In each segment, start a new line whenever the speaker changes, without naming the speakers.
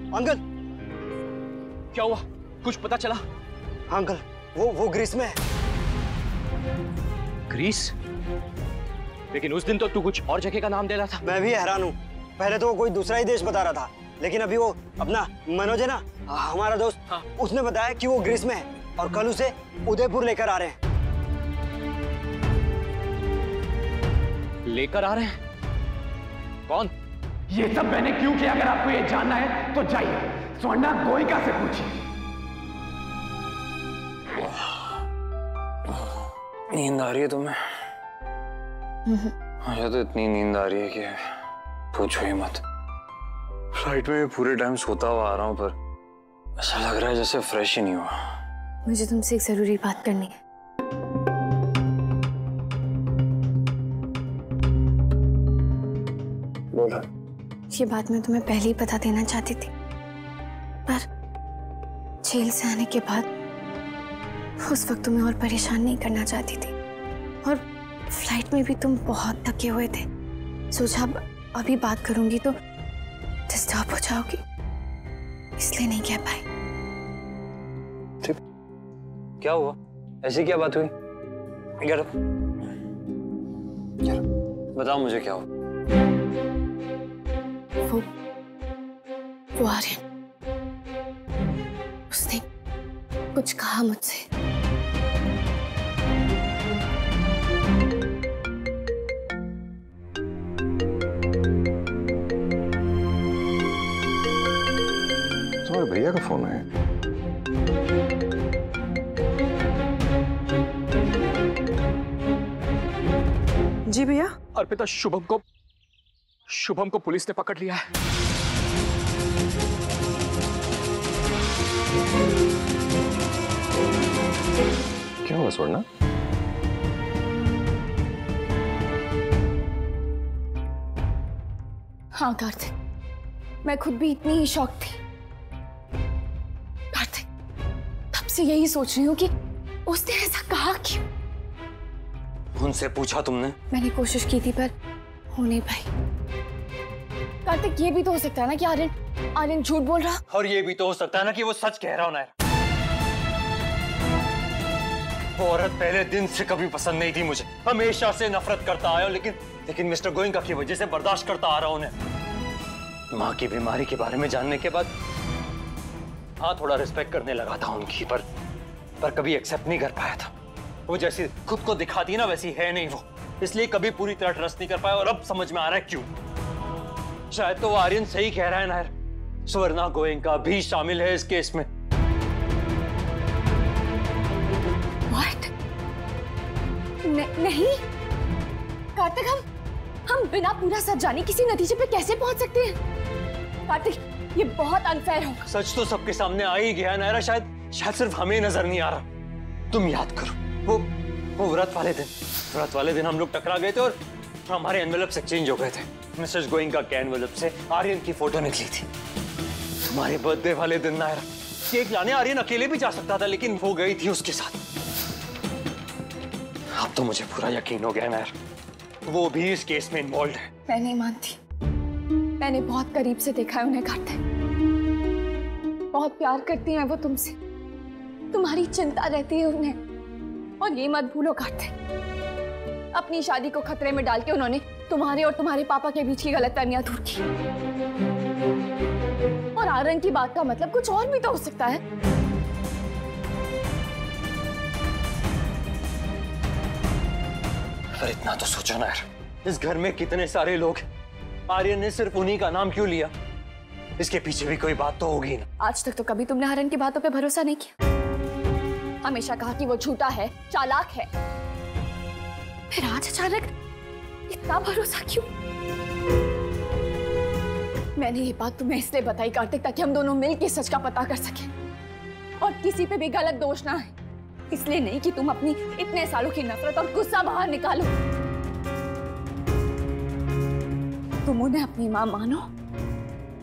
Uncle
क्या हुआ, कुछ पता चला?
हाँ अंकल, वो ग्रीस में है।
ग्रीस? लेकिन उस दिन तो तू कुछ और जगह का नाम दे रहा था।
मैं भी हैरान हूँ, पहले तो वो कोई दूसरा ही देश बता रहा था, लेकिन अभी वो अपना मनोज है ना, हमारा दोस्त,
हाँ।
उसने बताया कि वो ग्रीस में है और कल उसे उदयपुर लेकर आ रहे हैं।
लेकर आ रहे हैं? कौन?
ये सब मैंने क्यों किया? अगर आपको ये जानना है तो जाइए स्वर्णा गोयिका से पूछिए।
नींद आ रही है तुम्हें? मुझे तो इतनी नींद आ रही है कि पूछो ही मत। फ्लाइट में पूरे टाइम सोता हुआ आ रहा हूँ, पर ऐसा लग रहा है जैसे फ्रेश ही नहीं हुआ।
मुझे तुमसे एक जरूरी बात करनी है।
बोला।
ये बात मैं तुम्हें पहले ही बता देना चाहती थी, पर जेल से आने के बाद उस वक्त तुम्हें और परेशान नहीं करना चाहती थी, और फ्लाइट में भी तुम बहुत थके हुए थे। सोचा अभी बात करूंगी तो डिस्टर्ब हो जाओगी, इसलिए नहीं कह पाई।
ठीक, क्या हुआ? ऐसी क्या बात हुई? बताओ मुझे क्या हुआ।
वो आर्यन, उसने कुछ कहा मुझसे।
तुम्हारे भैया का फोन है?
जी भैया।
अर्पिता, शुभम को पुलिस ने पकड़ लिया है।
क्या हुआ स्वर्णा?
हाँ कार्तिक, मैं खुद भी इतनी ही शॉक थी। कार्तिक, तब से यही सोच रही हूँ कि उसने ऐसा कहा क्यों।
उनसे पूछा तुमने?
मैंने कोशिश की थी पर हो नहीं पाई। कार्तिक, ये भी तो हो सकता है ना कि आर्यन झूठ बोल रहा,
और ये भी तो हो सकता है ना कि वो सच कह रहा हो। नायर, वो औरत पहले दिन से कभी पसंद नहीं थी मुझे, हमेशा से नफरत करता आया हूं, लेकिन मिस्टर गोयिंका की वजह से बर्दाश्त करता आ रहा हूं उन्हें। माँ की बीमारी के बारे में जानने के बाद हाँ थोड़ा रिस्पेक्ट करने लगा था उनकी, पर कभी एक्सेप्ट नहीं कर पाया था। वो जैसी खुद को दिखाती है ना वैसी है नहीं वो, इसलिए कभी पूरी तरह ट्रस्ट नहीं कर पाया, और अब समझ में आ रहा है क्यों। शायद तो वो आर्यन सही कह रहा है नायर, स्वर्णा गोयिंका भी शामिल है इस केस में।
What? नहीं कार्तिक, हम बिना पूरा सच जाने किसी नतीजे पे कैसे पहुंच सकते हैं? कार्तिक, ये बहुत अनफेयर होगा।
सच तो सबके सामने आ ही गया नायरा, शायद सिर्फ हमें नजर नहीं आ रहा। तुम याद करो वो व्रत वाले दिन हम लोग टकरा गए थे और हमारे एनवेलप्स एक्सचेंज हो गए थे। मिसेस गोयिंका के एनवेलप से आर्यन की फोटो निकली थी। हमारे बर्थडे वाले दिन नायरा, केक लाने आर्यन अकेले भी जा सकता था, लेकिन वो गई थी उसके साथ। अब तो मुझे पूरा यकीन हो गया नायर, वो भी इस केस में इन्वॉल्व है।
मैं नहीं मानती, मैंने बहुत करीब से देखा है उन्हें कार्तिक। बहुत प्यार करती हैं वो तुमसे, तुम्हारी चिंता रहती है उन्हें। और ये मत भूलो कार्तिक, अपनी शादी को खतरे में डाल के उन्होंने तुम्हारे और तुम्हारे पापा के बीच की गलतफहमियां दूर की। और आर्यन की बात का मतलब कुछ और भी तो हो सकता है।
पर इतना तो सोचो नायर, इस घर में कितने सारे लोग, आर्यन ने सिर्फ उन्हीं का नाम क्यों लिया? इसके पीछे भी कोई बात तो होगी ना।
आज तक तो कभी तुमने आर्यन की बातों पे भरोसा नहीं किया, हमेशा कहा कि वो झूठा है, चालाक है। फिर आज अचानक इतना भरोसा क्यों? मैंने ये बात तुम्हें इसलिए बताई कार्तिक, ताकि हम दोनों मिलकर सच का पता कर सकें और किसी पे भी गलत दोष ना है। इसलिए नहीं कि तुम अपनी इतने सालों की नफरत और गुस्सा बाहर निकालो। तुम उन्हें अपनी मां मानो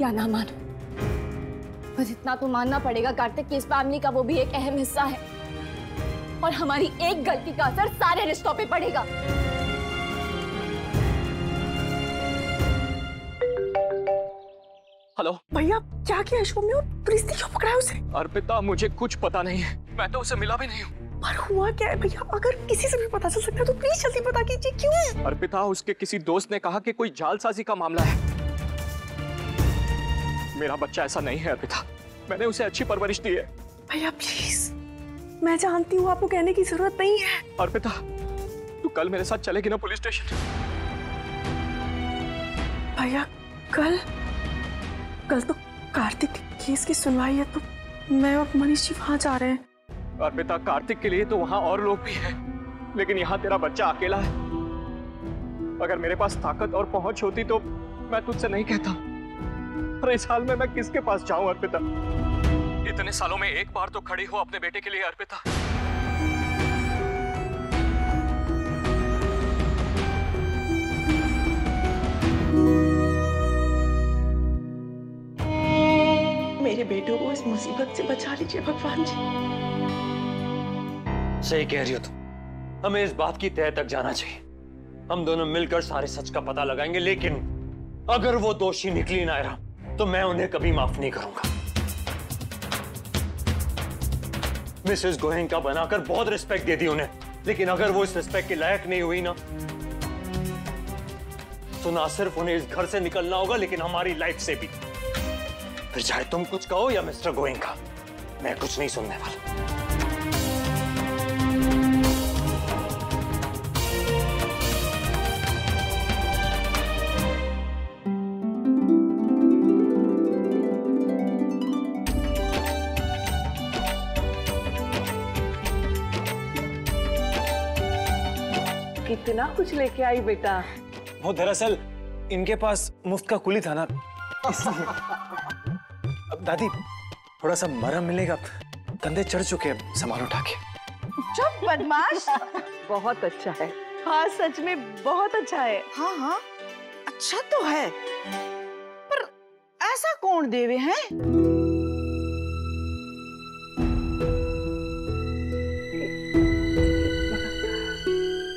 या ना मानो, बस इतना तो मानना पड़ेगा कार्तिक कि इस फैमिली का वो भी एक अहम हिस्सा है, और हमारी एक गलती का असर सारे रिश्तों पे पड़ेगा।
हेलो
भैया क्या किया शुभम ने? पुलिस ने क्यों पकड़ा है उसे?
अर्पिता, मुझे कुछ पता नहीं है, मैं तो उसे मिला भी नहीं हूँ।
पर हुआ क्या है भैया? अगर किसी से भी पता चल सकता है तो प्लीज जल्दी पता कीजिए। क्यों?
अर्पिता, उसके किसी दोस्त ने कहा कि कोई जालसाजी का मामला है। मेरा बच्चा ऐसा नहीं है अर्पिता, मैंने उसे अच्छी परवरिश दी है।
भैया प्लीज, मैं जानती हूँ आपको कहने की जरूरत नहीं है।
अर्पिता, तू कल मेरे साथ चलेगी ना पुलिस स्टेशन?
भैया कल तो कार्तिक केस की सुनवाई है, तो मैं और मनीष जी वहां जा रहे हैं।
अर्पिता, कार्तिक के लिए तो वहां और लोग भी हैं, लेकिन यहाँ तेरा बच्चा अकेला है। अगर मेरे पास ताकत और पहुंच होती तो मैं तुझसे नहीं कहता। पर इस हाल में मैं किसके पास जाऊं अर्पिता? इतने सालों में एक बार तो खड़ी हो अपने बेटे के लिए अर्पिता।
मेरे बेटों को इस मुसीबत से बचा लीजिए भगवान जी।
सही कह रही हो तुम, हमें इस बात की तह तक जाना चाहिए। हम दोनों मिलकर सारे सच का पता लगाएंगे, लेकिन अगर वो दोषी निकली नायरा तो मैं उन्हें कभी माफ नहीं करूंगा। मिसेस गोयनका बनाकर बहुत रिस्पेक्ट दे दी उन्हें, लेकिन अगर वो इस रिस्पेक्ट के लायक नहीं हुई ना, तो ना सिर्फ उन्हें इस घर से निकलना होगा, लेकिन हमारी लाइफ से भी। फिर चाहे तुम कुछ कहो या मिस्टर गोयनका, मैं कुछ नहीं सुनने वाला।
कितना कुछ लेके आई बेटा?
वो दरअसल इनके पास मुफ्त का कुली था ना। अब दादी, थोड़ा सा मरहम मिलेगा, कंधे चढ़ चुके हैं, सामान उठा के।
चुप बदमाश।
बहुत अच्छा है।
हाँ सच में बहुत अच्छा है।
हाँ हाँ अच्छा तो है, पर ऐसा कौन देवे हैं?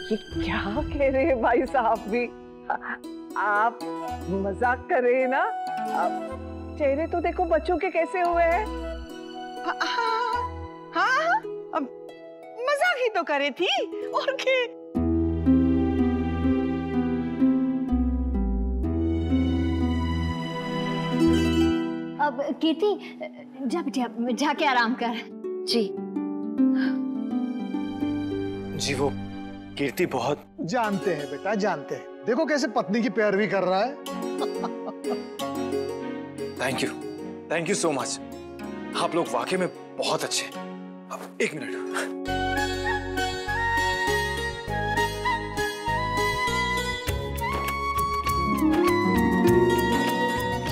ये क्या कह रहे हैं भाई साहब भी? आप मजाक कर रहे हैं ना? चेहरे तो देखो बच्चों के कैसे हुए हैं।
हाँ मजाक ही तो करे थी, और क्या?
अब कीर्ति जा बेटा, जाके आराम कर। जी
जी, वो कीर्ति बहुत
जानते हैं बेटा, जानते हैं। देखो कैसे पत्नी की पैरवी कर रहा है।
Thank you so much. आप लोग वाकई में बहुत अच्छे हैं। अब एक मिनट,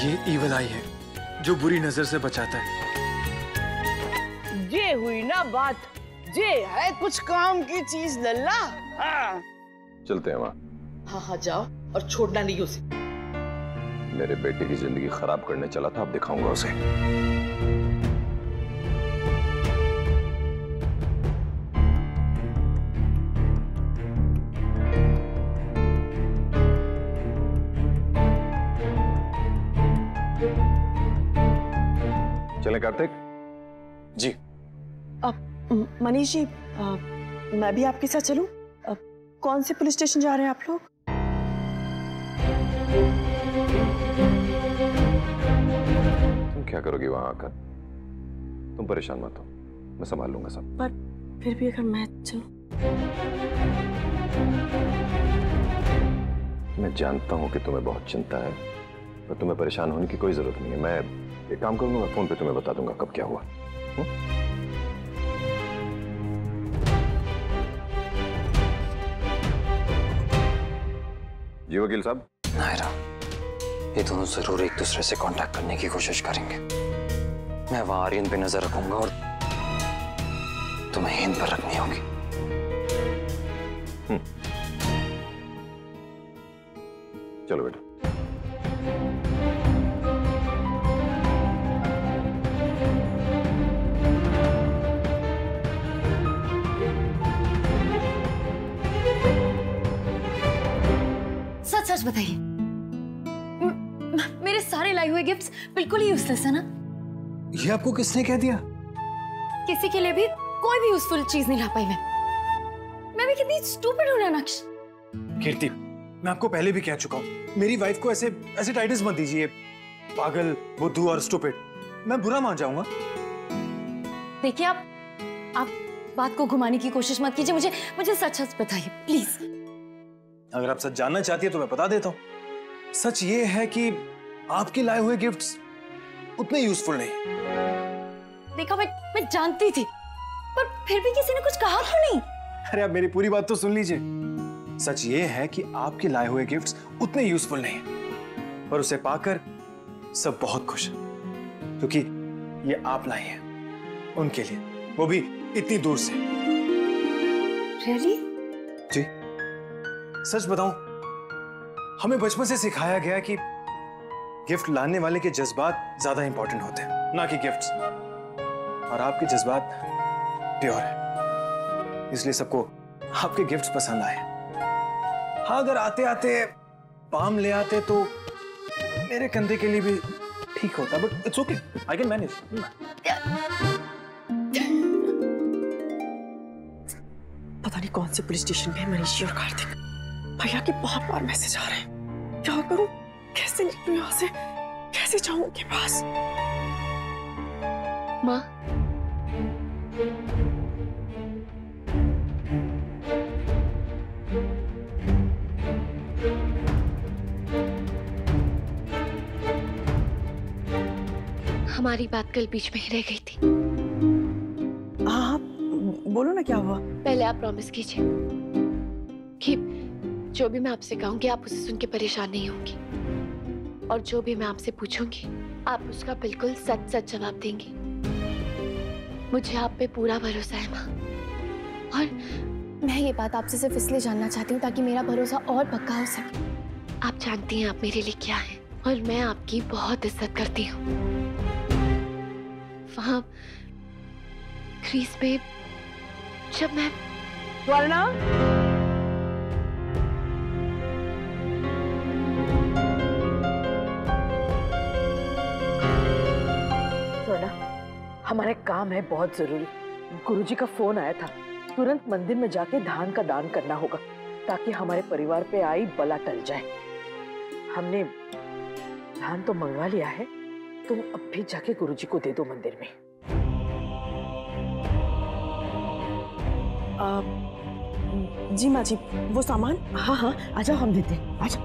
ये ईवल आई है जो बुरी नजर से बचाता है।
ये हुई ना बात, ये है कुछ काम की चीज लल्ला। हाँ
चलते हैं माँ।
हाँ हाँ जाओ, और छोड़ना नहीं उसे।
मेरे बेटे की जिंदगी खराब करने चला था, अब दिखाऊंगा उसे। चलें कार्तिक?
जी।
मनीष जी, मैं भी आपके साथ चलूं? कौन से पुलिस स्टेशन जा रहे हैं आप लोग?
तुम क्या करोगी वहां आकर? तुम परेशान मत हो, मैं संभाल लूंगा सब।
पर फिर भी अगर मैं चलूं?
मैं जानता हूं कि तुम्हें बहुत चिंता है, पर तुम्हें परेशान होने की कोई जरूरत नहीं है। मैं एक काम करूंगा, मैं फोन पे तुम्हें बता दूंगा कब क्या हुआ। जी वकील साहब।
नायरा, ये दोनों जरूर एक दूसरे से कांटेक्ट करने की कोशिश करेंगे। मैं वहां आर्यन पे नजर रखूंगा और तुम्हें हिंद पर रखनी होगी।
चलो बेटा।
सच सच बताइए, मेरे सारे लाए हुए
गिफ्ट्स बिल्कुल ही यूजलेस है ना?
ये आपको किसने कह दिया?
किसी के लिए भी कोई भी यूजफुल चीज नहीं ला पाई मैं भी कितनी स्टूपिड हूं ना नक्श।
कीर्ति, मैं आपको पहले भी कह चुका हूँ, मेरी वाइफ को ऐसे ऐसे टाइटल्स मत दीजिए, पागल, बुद्धू और स्टूपिड। मैं बुरा मान जाऊंगा।
देखिए आप बात को घुमाने की कोशिश मत कीजिए, मुझे सच सच बताइए प्लीज।
अगर आप सच जानना चाहती है तो मैं बता देता हूँ। सच ये है कि आपके लाए हुए गिफ्ट्स उतने यूजफुल नहीं।
देखा, मैं जानती थी, पर फिर भी किसी ने कुछ कहा क्यों नहीं?
अरे आप मेरी पूरी बात तो सुन लीजिए। सच ये है कि आपके लाए हुए गिफ्ट्स उतने यूजफुल नहीं, पर उसे पाकर सब बहुत खुश हैं, क्योंकि ये आप लाई हैं उनके लिए, वो भी इतनी दूर से।
Really?
जी, सच बताऊं, हमें बचपन से सिखाया गया कि गिफ्ट लाने वाले के जज्बात ज्यादा इंपॉर्टेंट होते हैं, ना कि गिफ्ट्स। और आपके जज्बात प्योर है, इसलिए सबको आपके गिफ्ट्स पसंद आए। हाँ, अगर आते आते पाम ले आते तो मेरे कंधे के लिए भी ठीक होता, but it's okay, I can manage.
पता नहीं कौन से पुलिस स्टेशन पे मनीषी और कार्तिक। भैया के बहुत बार मैसेज आ रहे हैं। क्या करूं? कैसे निकलूं यहाँ से? कैसे जाऊं उनके पास?
माँ,
हमारी बात कल बीच में ही रह गई थी।
हाँ, बोलो ना, क्या हुआ?
पहले आप प्रॉमिस कीजिए कि जो भी मैं आपसे कहूंगी आप उसे सुन के परेशान नहीं होंगी, और जो भी मैं आपसे पूछूंगी आप उसका बिल्कुल सच सच जवाब देंगी। मुझे आप पे पूरा भरोसा है माँ।
और मैं ये बात आपसे सिर्फ इसलिए जानना चाहती हूँ ताकि मेरा भरोसा और पक्का हो सके।
आप जानती हैं आप मेरे लिए क्या हैं, और मैं आपकी बहुत इज्जत करती हूँ। वहाँ क्रीज पे जब मैं
वर्णा, हमारे काम है बहुत जरूरी। गुरुजी का फोन आया था, तुरंत मंदिर में जाके धान का दान करना होगा ताकि हमारे परिवार पे आई बला टल जाए। हमने धान तो मंगवा लिया है, तुम अब भी जाके गुरुजी को दे दो मंदिर में।
जी माँ जी, वो सामान? हाँ हाँ, आ जाओ, हम देते हैं, आ जाओ।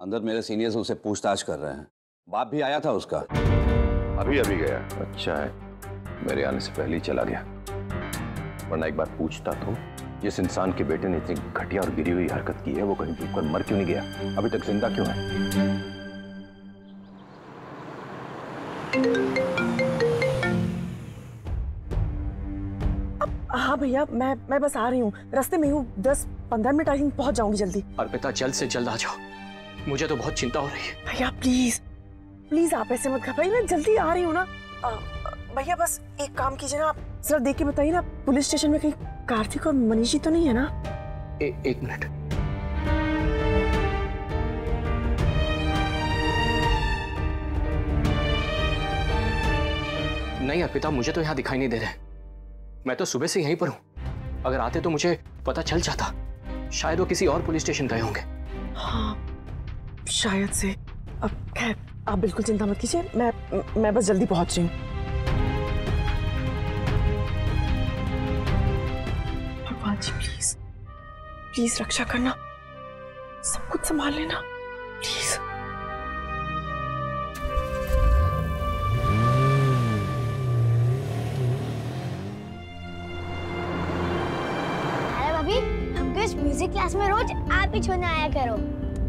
अंदर मेरे सीनियर्स उसे पूछताछ कर रहे हैं। बाप भी आया था उसका।
अभी गया? अच्छा है, मेरे आने से पहले ही चला गया। वरना एक बार पूछता तो, जिस इंसान के बेटे ने इतनी घटिया और गिरी हुई हरकत की है वो कहीं भूख कर मर क्यों नहीं गया? अभी तक जिंदा क्यों है?
हाँ भैया, मैं बस आ रही हूँ, रास्ते में हूँ। 10-15 मिनट आई थिंक पहुँच जाऊंगी जल्दी।
अर्पिता, जल्द से जल्द आ जाओ, मुझे तो बहुत चिंता हो रही है।
भैया प्लीज प्लीज, आप ऐसे मत घबराइए, मैं जल्दी आ रही हूँ ना। भैया बस एक काम कीजिए ना, आप जरा देख के बताइए ना, पुलिस स्टेशन में कहीं कार्तिक और मनीषी तो नहीं है ना?
एक मिनट। नहीं अर्पिता, मुझे तो यहाँ दिखाई नहीं दे रहे। मैं तो सुबह से यहीं पर हूँ। अगर आते तो मुझे पता चल जाता। शायद वो किसी और पुलिस स्टेशन गए होंगे।
हाँ शायद से। अब खैर, आप बिल्कुल चिंता मत कीजिए, मैं बस जल्दी पहुंच रही हूँ। भगवान जी प्लीज प्लीज रक्षा करना, सब कुछ संभाल लेना प्लीज।
अरे भाभी, हमको इस म्यूजिक क्लास में रोज आप ही छूने आया करो।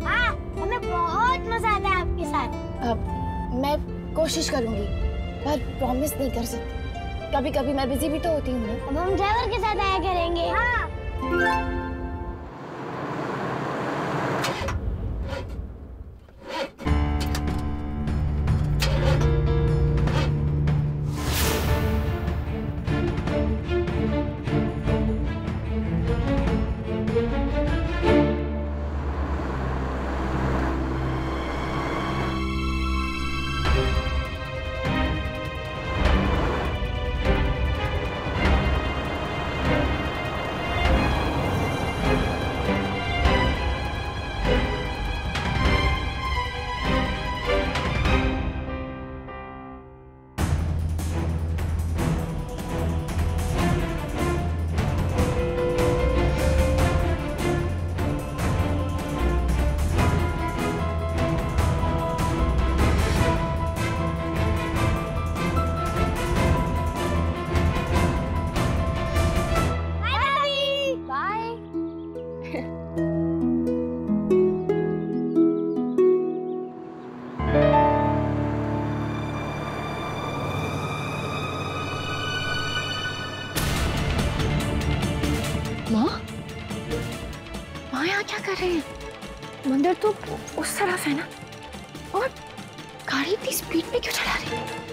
हाँ, हमें बहुत मजा आता है आपके साथ।
मैं कोशिश करूंगी, पर प्रॉमिस नहीं कर सकती। कभी कभी मैं बिजी भी तो होती हूँ।
अब हम ड्राइवर के साथ आया करेंगे। हाँ।
यहाँ क्या कर रहे हैं? मंदिर तो उस तरफ है ना, और गाड़ी इतनी स्पीड में क्यों चला रही है?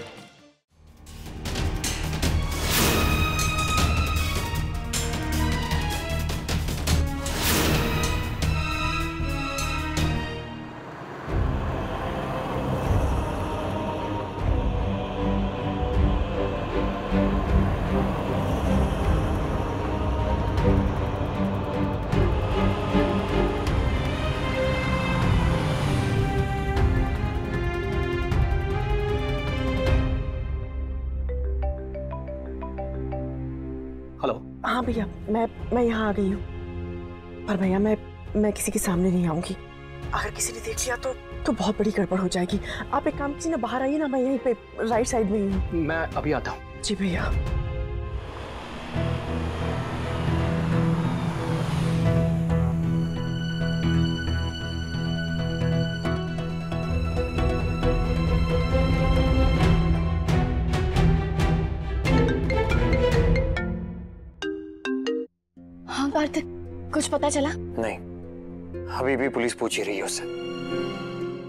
हाँ भैया, मैं यहाँ आ गई हूँ, पर भैया मैं किसी के सामने नहीं आऊंगी। अगर किसी ने देख लिया तो बहुत बड़ी गड़बड़ हो जाएगी। आप एक काम कीजिए ना, बाहर आइए ना, मैं यहीं पे राइट साइड में ही हूँ।
मैं अभी आता हूँ।
जी भैया।
हाँ कार्तिक, कुछ पता चला?
नहीं, अभी भी पुलिस पूछ ही रही है उससे।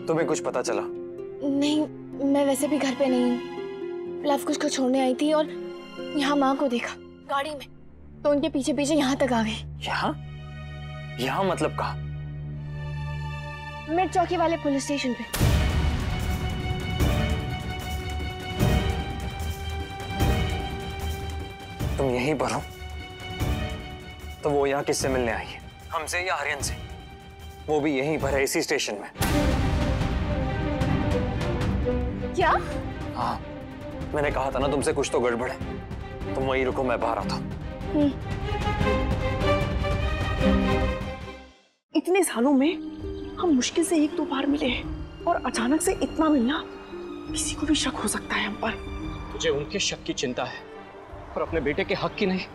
तुम्हें कुछ पता चला?
नहीं, मैं वैसे भी घर पे नहीं हूँ। लव कुछ को छोड़ने आई थी और यहाँ माँ को देखा गाड़ी में, तो उनके पीछे पीछे यहाँ तक आ गई।
यहाँ? यहाँ मतलब कहाँ?
मिड चौकी वाले पुलिस स्टेशन पे।
तुम यहीं पर हो? तो वो यहाँ किससे मिलने आई है? हमसे या आर्यन से? वो भी यहीं पर है, इसी स्टेशन में।
क्या?
हाँ, मैंने कहा था ना तुमसे कुछ तो गड़बड़ है। तुम वहीं रुको, मैं बाहर आता हूँ।
इतने सालों में हम मुश्किल से एक दो बार मिले हैं, और अचानक से इतना मिलना, किसी को भी शक हो सकता है हम पर।
तुझे उनके शक की चिंता है और अपने बेटे के हक की नहीं।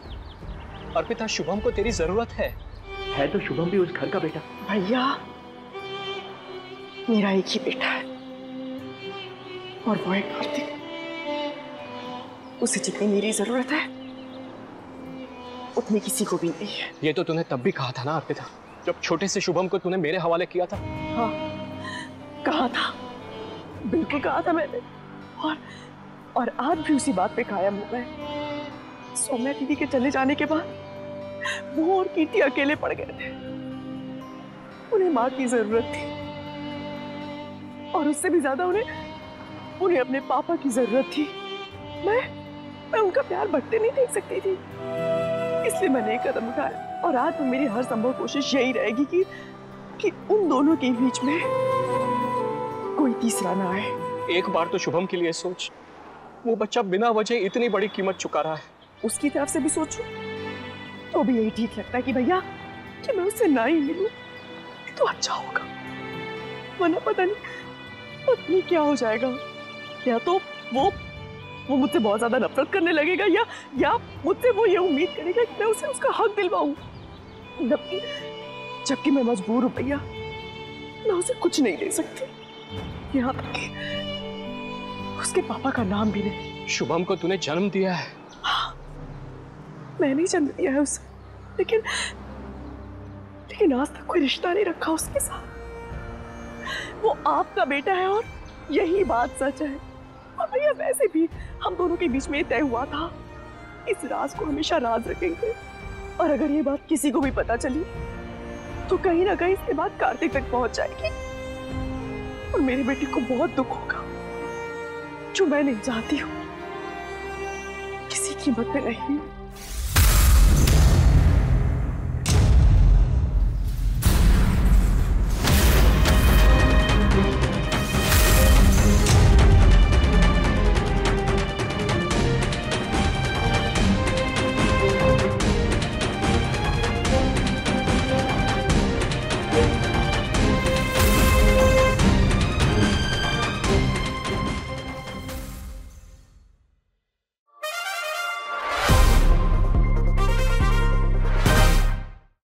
अर्पिता, शुभम को तेरी जरूरत है तो शुभम भी उस घर का बेटा।
भैया, मेरा एक ही बेटा है, और वो है कार्तिक। उसे जितनी मेरी जरूरत है उतनी किसी को भी नहीं है।
ये तो तूने तब भी कहा था ना अर्पिता, जब छोटे से शुभम को तूने मेरे हवाले किया था।
हाँ, कहा था, बिल्कुल कहा था मैंने, और आज भी उसी बात पे कायम हो गए। सौम्या दीदी के चले जाने के बाद वो और कीर्ति अकेले पड़ गए थे। उन्हें माँ की जरूरत थी, और उससे भी ज्यादा उन्हें अपने पापा की जरूरत थी। मैं उनका प्यार बढ़ते नहीं देख सकती थी, इसलिए मैंने एक कदम उठाया, और आज में मेरी हर संभव कोशिश यही रहेगी कि उन दोनों के बीच में कोई तीसरा ना आए।
एक बार तो शुभम के लिए सोच, वो बच्चा बिना वजह इतनी बड़ी कीमत चुका रहा है।
उसकी तरफ से भी सोचूं तो भी यही ठीक लगता है कि भैया, कि मैं उससे ना ही मिलूं तो अच्छा होगा, वरना पता नहीं क्या हो जाएगा। या तो वो मुझसे बहुत ज्यादा नफरत करने लगेगा, या मुझसे वो ये उम्मीद करेगा कि मैं उसे उसका हक दिलवाऊं, जबकि मैं मजबूर हूं भैया, मैं उसे कुछ नहीं दे सकती, यहाँ तक कि उसके पापा का नाम भी नहीं।
शुभम को तूने जन्म दिया है।
हाँ, मैंने जन्म दिया है उसे, लेकिन आज तक कोई रिश्ता नहीं रखा उसके साथ। वो आपका बेटा है, और यही बात सच है। और भैया, वैसे भी हम दोनों के बीच में तय हुआ था, इस राज को हमेशा राज रखेंगे, और अगर ये बात किसी को भी पता चली तो कहीं ना कहीं इसके बाद कार्तिक तक पहुंच जाएगी, और मेरे बेटे को बहुत दुख होगा, जो मैं नहीं चाहती हूँ। किसी कीमत पे नहीं।